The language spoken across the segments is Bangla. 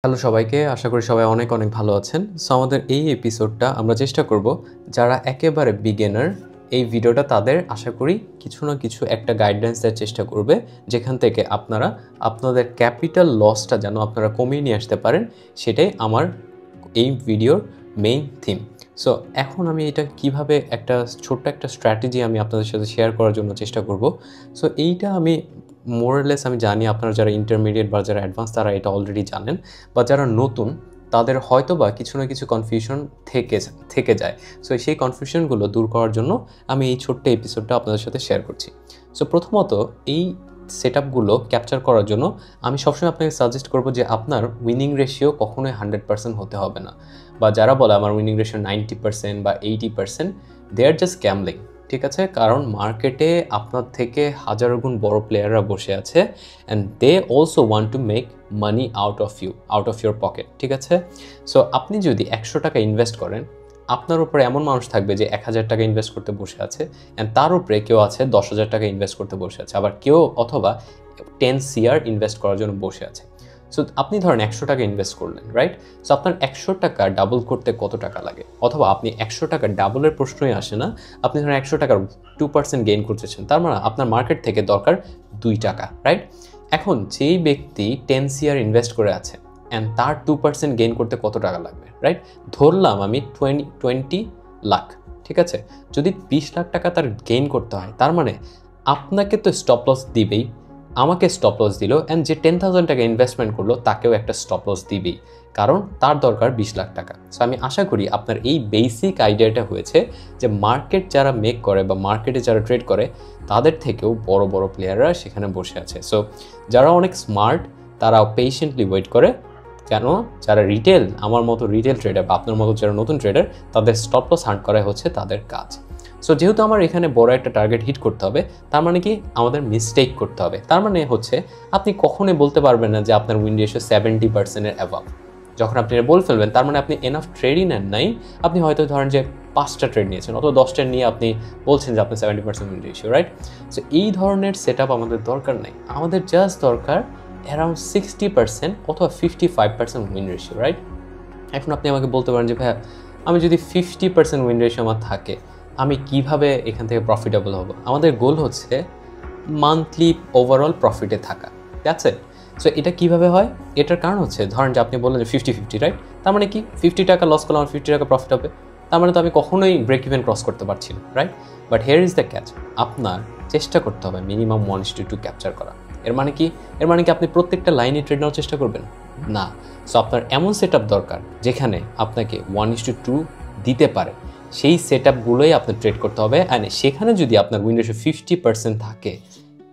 হ্যালো সবাইকে, আশা করি সবাই অনেক অনেক ভালো আছেন। সো আমাদের এই এপিসোডটা আমরা চেষ্টা করব যারা একেবারে বিগিনার, এই ভিডিওটা তাদের আশা করি কিছু না কিছু একটা গাইডলাইন্স দেওয়ার চেষ্টা করবে, যেখান থেকে আপনারা আপনাদের ক্যাপিটাল লসটা যেন আপনারা কমিয়ে নিয়ে আসতে পারেন। সেটাই আমার এই ভিডিওর মেইন থিম। সো এখন আমি এটা কিভাবে একটা ছোট্ট একটা স্ট্র্যাটেজি আমি আপনাদের সাথে শেয়ার করার জন্য চেষ্টা করব। সো এইটা আমি মোরলেস আমি জানি আপনারা যারা ইন্টারমিডিয়েট বা যারা অ্যাডভান্স তারা এটা অলরেডি জানেন, বা যারা নতুন তাদের হয়তো বা কিছু না কিছু কনফিউশন থেকে যায়। সো সেই কনফিউশনগুলো দূর করার জন্য আমি এই ছোট্ট এপিসোডটা আপনাদের সাথে শেয়ার করছি। সো প্রথমত এই সেটআপগুলো ক্যাপচার করার জন্য আমি সবসময় আপনাকে সাজেস্ট করব যে আপনার উইনিং রেশিও কখনোই 100% হতে হবে না, বা যারা বলে আমার উইনিং রেশিও 90% বা 80%, দে আর জাস্ট গ্যাম্বলিং। ঠিক আছে, কারণ মার্কেটে আপনার থেকে হাজার গুণ বড় প্লেয়াররা বসে আছে, and they also want to make money out of your pocket. ঠিক আছে, সো আপনি যদি 100 টাকা ইনভেস্ট করেন, আপনার উপরে এমন মানুষ থাকবে যে 1000 টাকা ইনভেস্ট করতে বসে আছে, অ্যান্ড তার উপরে কেউ আছে 10,000 টাকা ইনভেস্ট করতে বসে আছে, আবার কেউ অথবা 10 CR ইনভেস্ট করার জন্য বসে আছে। সো আপনি ধরেন 100 টাকা ইনভেস্ট করলেন, রাইট? সো আপনার 100 টাকা ডাবল করতে কত টাকা লাগে? অথবা আপনি 100 টাকা ডাবলের প্রশ্নই আসে না, আপনি ধরেন 100 টাকার 2% গেইন করতেছেন, তার মানে আপনার মার্কেট থেকে দরকার 2 টাকা, রাইট? এখন যেই ব্যক্তি 10 CR ইনভেস্ট করে আছে অ্যান্ড তার 2% গেইন করতে কত টাকা লাগবে, রাইট? ধরলাম আমি 20 লাখ, ঠিক আছে? যদি 20 লাখ টাকা তার গেইন করতে হয়, তার মানে আপনাকে তো স্টপ লস দিবেই, আমাকে স্টপ লস দিল, অ্যান্ড যে 10,000 টাকা ইনভেস্টমেন্ট করলো তাকেও একটা স্টপ লস দিবেই, কারণ তার দরকার 20 লাখ টাকা। সো আমি আশা করি আপনার এই বেসিক আইডিয়াটা হয়েছে যে মার্কেট যারা মেক করে বা মার্কেটে যারা ট্রেড করে তাদের থেকেও বড় বড় প্লেয়াররা সেখানে বসে আছে। সো যারা অনেক স্মার্ট তারা পেশেন্টলি ওয়েট করে, কেন? যারা রিটেল, আমার মতো রিটেল ট্রেডার বা আপনার মতো যারা নতুন ট্রেডার, তাদের স্টপ লস হান্ট করা হচ্ছে তাদের কাজ। সো যেহেতু আমার এখানে বড় একটা টার্গেট হিট করতে হবে, তার মানে কি আমাদের মিস্টেক করতে হবে। তার মানে হচ্ছে আপনি কখনোই বলতে পারবেন না যে আপনার উইন রেশিও 70%-এর অ্যাভাব। যখন আপনি এটা বলে ফেলবেন, তার মানে আপনি এনাফ ট্রেডই নেন নাই। আপনি হয়তো ধরেন যে 5টা ট্রেড নিয়েছেন অথবা 10টা নিয়ে আপনি বলছেন যে আপনার 70% উইন রেশিও, রাইট? সো এই ধরনের সেট আপ আমাদের দরকার নেই। আমাদের জাস্ট দরকার অ্যারাউন্ড 60% অথবা 55% উইন রেশিও, রাইট? এখন আপনি আমাকে বলতে পারেন যে ভাইয়া, আমি যদি 50% উইন রেশিও আমার থাকে, আমি কিভাবে এখান থেকে প্রফিটেবল হব? আমাদের গোল হচ্ছে মান্থলি ওভারঅল প্রফিটে থাকা, ঠিক আছে? সো এটা কিভাবে হয়? এটার কারণ হচ্ছে ধরেন যে আপনি বললেন যে 50-50, রাইট? তার মানে কি 50 টাকা লস করলে আমার 50 টাকা প্রফিট হবে, তার মানে তো আমি কখনোই ব্রেক ইভেন ক্রস করতে পারছি না, right? But here is the catch, আপনার চেষ্টা করতে হবে মিনিমাম 1:2 ক্যাপচার করা। এর মানে কি আপনি প্রত্যেকটা লাইনে ট্রেড নেওয়ার চেষ্টা করবেন না। সো আপনার এমন সেট আপ দরকার যেখানে আপনাকে 1:2 দিতে পারে, সেই সেট আপগুলোই আপনার ট্রেড করতে হবে। অ্যান্ড সেখানে যদি আপনার উইন রেশিও 50% থাকে,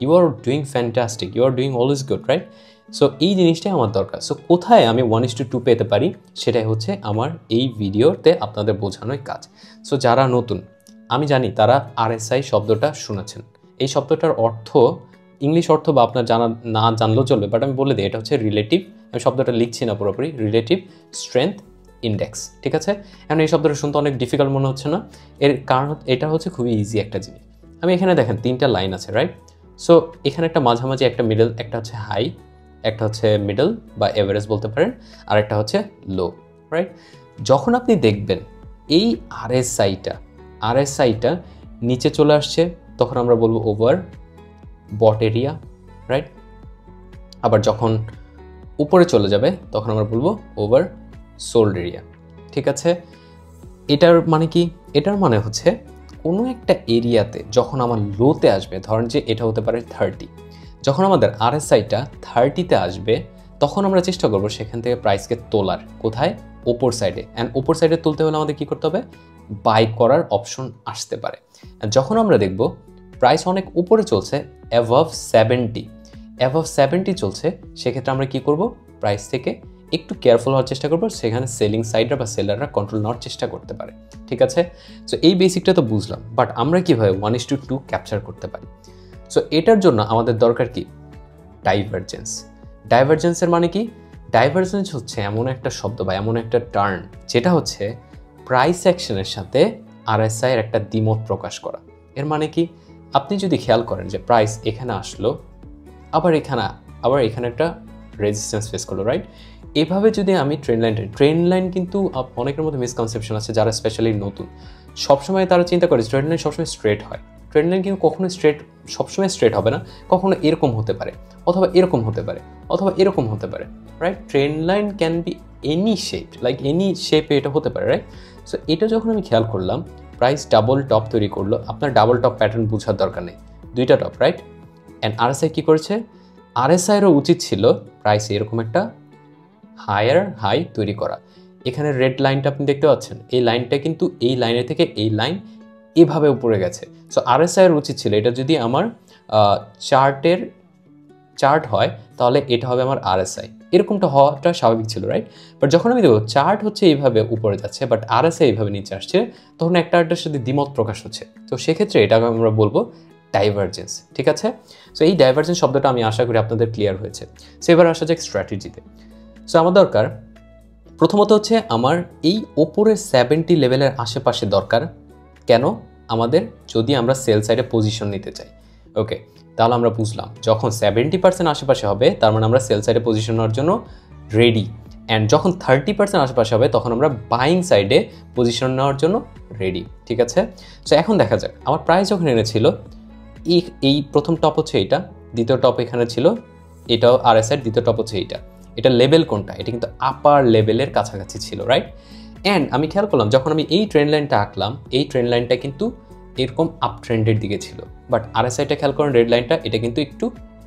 you are doing fantastic, you are doing always good, right? So এই জিনিসটাই আমার দরকার। সো কোথায় আমি 1:2 পেতে পারি, সেটাই হচ্ছে আমার এই ভিডিওতে আপনাদের বোঝানোর কাজ। সো যারা নতুন, আমি জানি তারা RSI শব্দটা শুনেছেন। এই শব্দটার অর্থ, ইংলিশ অর্থ বা আপনার জানা না জানলেও চলবে, বাট আমি বলে দিই, এটা হচ্ছে রিলেটিভ, আমি শব্দটা লিখছি না পুরোপুরি, রিলেটিভ স্ট্রেংথ ইন্ডেক্স, ঠিক আছে? এখন এই শব্দটা শুনতে অনেক ডিফিকাল্ট মনে হচ্ছে না? এর কারণ এটা হচ্ছে খুবই ইজি একটা জিনিস। আমি এখানে দেখেন 3টা লাইন আছে, রাইট? সো এখানে একটা মাঝামাঝি, একটা মিডল, একটা হচ্ছে হাই, একটা হচ্ছে মিডল বা এভারেজ বলতে পারেন, আর একটা হচ্ছে লো, রাইট? যখন আপনি দেখবেন এই RSIটা নিচে চলে আসছে, তখন আমরা বলবো ওভার বট এরিয়া, রাইট? আবার যখন উপরে চলে যাবে তখন আমরা বলবো ওভার সোল্ড এরিয়া, ঠিক আছে? এটার মানে কি? এটার মানে হচ্ছে কোনো একটা এরিয়াতে যখন আমার লোতে আসবে, ধরেন যে এটা হতে পারে 30, যখন আমাদের RSIটা 30-তে আসবে, তখন আমরা চেষ্টা করবো সেখান থেকে প্রাইসকে তোলার। কোথায়? ওপর সাইডে। অ্যান্ড ওপর সাইডে তুলতে হলে আমাদের কী করতে হবে? বাই করার অপশন আসতে পারে। যখন আমরা দেখব প্রাইস অনেক উপরে চলছে, অ্যাভাব 70 চলছে, সেক্ষেত্রে আমরা কি করব? প্রাইস থেকে একটু কেয়ারফুল হওয়ার চেষ্টা করবো, সেখানে সেলিং সাইডরা বা সেলাররা কন্ট্রোল নেওয়ার চেষ্টা করতে পারে, ঠিক আছে? সো এই বেসিকটা তো বুঝলাম, বাট আমরা কীভাবে 1:2 ক্যাপচার করতে পারি? সো এটার জন্য আমাদের দরকার কি? ডাইভারজেন্সের মানে কি? ডাইভারজেন্স হচ্ছে এমন একটা শব্দ বা এমন একটা টার্ম যেটা হচ্ছে প্রাইস অ্যাকশনের সাথে RSI এর একটা দ্বিমত প্রকাশ করা। এর মানে কি? আপনি যদি খেয়াল করেন যে প্রাইস এখানে আসলো, আবার এখানে একটা রেজিস্ট্যান্স ফেস করলো, রাইট? এভাবে যদি আমি ট্রেন্ড লাইন কিন্তু অনেকের মধ্যে মিসকনসেপশন আছে যারা স্পেশালি নতুন, সবসময় তারা চিন্তা করে ট্রেন্ড লাইন সবসময় স্ট্রেট হয়। ট্রেন্ড লাইন কিন্তু কখনো সবসময় স্ট্রেট হবে না, কখনো এরকম হতে পারে, অথবা এরকম হতে পারে, অথবা এরকম হতে পারে, right? Trend line can be any shape, like any শেপে এটা হতে পারে, রাইট? সো এটা যখন আমি খেয়াল করলাম, প্রাইস ডাবল টপ তৈরি করলো। আপনার ডাবল টপ প্যাটার্ন বোঝার দরকার নেই, দুইটা টপ, রাইট? অ্যান্ড আরএসআই কী করেছে? আরএসআইয়েরও উচিত ছিল প্রাইসে এরকম একটা হায়ার হাই তৈরি করা। এখানে রেড লাইনটা আপনি দেখতে পাচ্ছেন, এই লাইনটা কিন্তু এই লাইনের থেকে এই লাইন এভাবে উপরে গেছে। সো আরএসআইয়ের উচিত ছিল, এটা যদি আমার চার্ট হয় তাহলে এটা হবে আমার আরএসআই, এরকমটা হওয়াটা স্বাভাবিক ছিল, রাইট? বাট যখন আমি দেখবো চার্ট হচ্ছে এইভাবে উপরে যাচ্ছে বাট আরএসআই এইভাবে নিচে আসছে, তখন একটা আরেকটার সাথে দ্বিমত প্রকাশ হচ্ছে। তো সেক্ষেত্রে এটাকে আমরা বলবো ডাইভারজেন্স, ঠিক আছে? সো এই ডাইভারজেন্স শব্দটা আমি আশা করি আপনাদের ক্লিয়ার হয়েছে। সো এবার আসা যাক স্ট্র্যাটেজিতে। সো আমার দরকার প্রথমত হচ্ছে আমার এই ওপরের 70 লেভেলের আশেপাশে দরকার। কেন? আমাদের যদি আমরা সেল সাইডে পজিশন নিতে চাই, ওকে, তাহলে আমরা বুঝলাম যখন 70% আশেপাশে হবে তার মানে আমরা সেল সাইডে পজিশন নেওয়ার জন্য রেডি, অ্যান্ড যখন 30% আশেপাশে হবে তখন আমরা বাইং সাইডে পজিশন নেওয়ার জন্য রেডি, ঠিক আছে? সো এখন দেখা যাক আমার প্রাইস যখন এনেছিল, এই প্রথম টপ হচ্ছে এইটা, দ্বিতীয় টপ এখানে ছিল, এটাও আরএসআই, দ্বিতীয় টপ হচ্ছে এইটা। এটা লেভেল কোনটা? এটা কিন্তু আপার লেভেলের কাছাকাছি ছিল, রাইট? অ্যান্ড আমি খেয়াল করলাম যখন আমি এই ট্রেন্ড লাইনটা আঁকলাম, এই ট্রেন্ড লাইনটা কিন্তু এরকম আপ ট্রেন্ডের দিকে ছিল, বাট আরএসআইটা খেয়াল করেন রেড লাইনটা, এটা কিন্তু একটু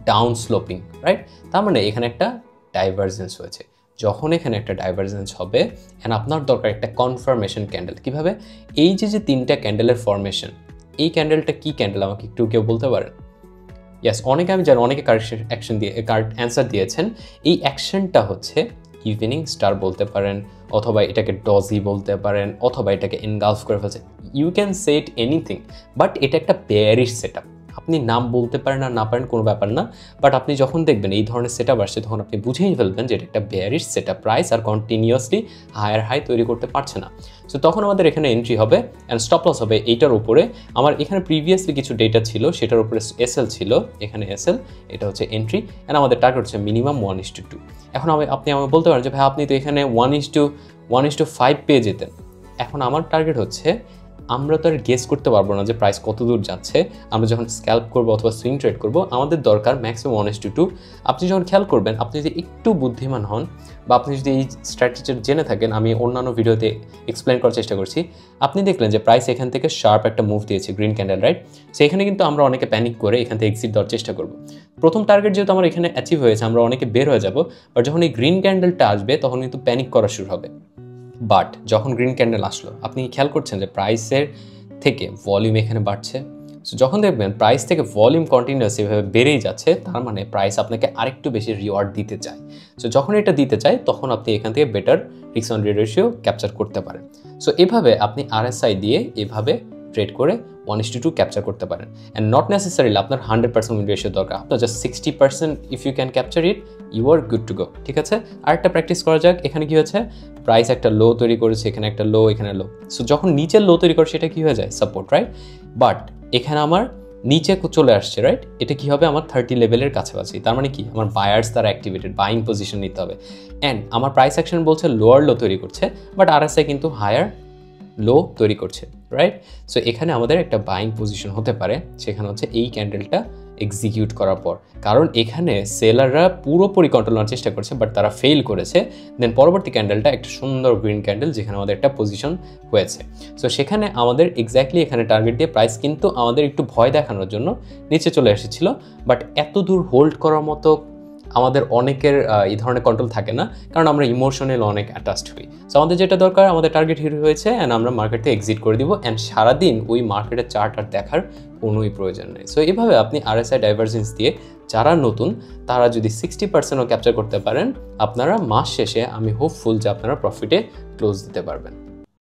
ডাউন স্লোপিং, রাইট? তার মানে এখানে একটা ডাইভারজেন্স হয়েছে। যখন এখানে একটা ডাইভারজেন্স হবে অ্যান্ড আপনার দরকার একটা কনফার্মেশন ক্যান্ডেল। কীভাবে? এই যে তিনটা ক্যান্ডেলের ফরমেশন, এই ক্যান্ডেলটা কি ক্যান্ডেল আমাকে একটু কেউ বলতে পারেন? ইয়াস, অনেকে আমি জানি, অনেকে কারেক্ট অ্যান্সার দিয়েছেন। এই অ্যাকশনটা হচ্ছে ইভিনিং স্টার বলতে পারেন, অথবা এটাকে ডজি বলতে পারেন, অথবা এটাকে এনগালফ করে ফেলছে, you can say it anything, but এটা একটা বেয়ারিশ সেট আপ। আপনি নাম বলতে পারেন আর না পারেন কোনো ব্যাপার না, বাট আপনি যখন দেখবেন এই ধরনের সেট আপ আসছে তখন আপনি বুঝেই ফেলবেন যে এটা একটা বেয়ারিশ সেট আপ, প্রাইস আর কন্টিনিউয়াসলি হায়ার হাই তৈরি করতে পারছে না। সো তখন আমাদের এখানে এন্ট্রি হবে অ্যান্ড স্টপ লস হবে এইটার উপরে। আমার এখানে প্রিভিয়াসলি কিছু ডেটা ছিল, সেটার উপরে এসএল ছিল, এখানে এসএল, এটা হচ্ছে এন্ট্রি, অ্যান্ড আমাদের টার্গেট হচ্ছে মিনিমাম 1:2। এখন আপনি আমাকে বলতে পারেন যে ভাই আপনি তো এখানে 1:5 পেয়ে যেতেন। এখন আমার টার্গেট হচ্ছে, আমরা তো আর গেস করতে পারবো না যে প্রাইস কত দূর যাচ্ছে। আমরা যখন স্ক্যাল্প করবো অথবা সুইং ট্রেড করবো, আমাদের দরকার ম্যাক্সিমাম 1:2। আপনি যখন খেয়াল করবেন, আপনি যদি একটু বুদ্ধিমান হন বা আপনি যদি এই স্ট্র্যাটেজি জেনে থাকেন, আমি অন্যান্য ভিডিওতে এক্সপ্লেন করার চেষ্টা করছি, আপনি দেখলেন যে প্রাইস এখান থেকে শার্প একটা মুভ দিয়েছে, গ্রিন ক্যান্ডেল, রাইট? সেখানে কিন্তু আমরা অনেকে প্যানিক করে এখান থেকে এক্সিট দেওয়ার চেষ্টা করবো। প্রথম টার্গেট যেহেতু আমার এখানে অ্যাচিভ হয়েছে, আমরা অনেকে বের হয়ে যাবো, বাট যখন এই গ্রিন ক্যান্ডেলটা আসবে তখন কিন্তু প্যানিক করা শুরু হবে। বাট যখন গ্রিন ক্যান্ডেল আসলো, আপনি খেয়াল করছেন যে প্রাইসের থেকে ভলিউম এখানে বাড়ছে। সো যখন দেখবেন প্রাইস থেকে ভলিউম কন্টিনিউয়াস এভাবে বেড়েই যাচ্ছে, তার মানে প্রাইস আপনাকে আরেকটু বেশি রিওয়ার্ড দিতে চায়। সো যখন এটা দিতে চায় তখন আপনি এখান থেকে better risk on reward ratio capture করতে পারেন। সো এভাবে আপনি আরএসআই দিয়ে এভাবে ট্রেড করে 1:2 ক্যাপচার করতে পারেন। অ্যান্ড নট নেসেসারিলি আপনার 100% উইন রেশিও দরকার, আপনার just 60% if you can capture it, you are good to go, ঠিক আছে? আরেকটা প্র্যাকটিস করা যাক। এখানে কি হয়েছে? প্রাইস একটা লো তৈরি করেছে, এখানে একটা লো, এখানে লো। সো যখন নিচের লো তৈরি করে সেটা কি হয়ে যায়? Support, right? বাট এখানে আমার নিচে চলে আসছে, রাইট? এটা কি হবে? আমার 30 লেভেলের কাছাকাছি। তার মানে কি? আমার বায়ার্স তারা অ্যাক্টিভেটেড, বাইং পজিশন নিতে হবে। অ্যান্ড আমার প্রাইস অ্যাকশন বলছে লোয়ার লো তৈরি করছে, বাট আরএসআই কিন্তু হায়ার লো তৈরি করছে, রাইট? সো এখানে আমাদের একটা বাইং পজিশন হতে পারে, সেখানে হচ্ছে এই ক্যান্ডেলটা এক্সিকিউট করার পর। কারণ এখানে সেলাররা পুরোপুরি কন্ট্রোল নেওয়ার চেষ্টা করছে, বাট তারা ফেল করেছে। দেন পরবর্তী ক্যান্ডেলটা একটা সুন্দর গ্রিন ক্যান্ডেল, যেখানে আমাদের একটা পজিশন হয়েছে। সো সেখানে আমাদের এক্স্যাক্টলি এখানে টার্গেট দিয়ে প্রাইস কিন্তু আমাদের একটু ভয় দেখানোর জন্য নিচে চলে এসেছিল, বাট এত দূর হোল্ড করার মতো আমাদের অনেকের এই ধরনের কন্ট্রোল থাকে না, কারণ আমরা ইমোশনাল অনেক অ্যাটাচড হই। সো আমাদের যেটা দরকার, আমাদের টার্গেট হিট হয়েছে অ্যান্ড আমরা মার্কেট থেকে এক্সিট করে দিব, অ্যান্ড সারাদিন ওই মার্কেটের চার্ট আর দেখার কোনোই প্রয়োজন নেই। সো এভাবে আপনি আরএসআই ডাইভারজেন্স দিয়ে যারা নতুন তারা যদি 60%ও ক্যাপচার করতে পারেন, আপনারা মাস শেষে আমি হোপফুল যে আপনারা প্রফিটে ক্লোজ দিতে পারবেন।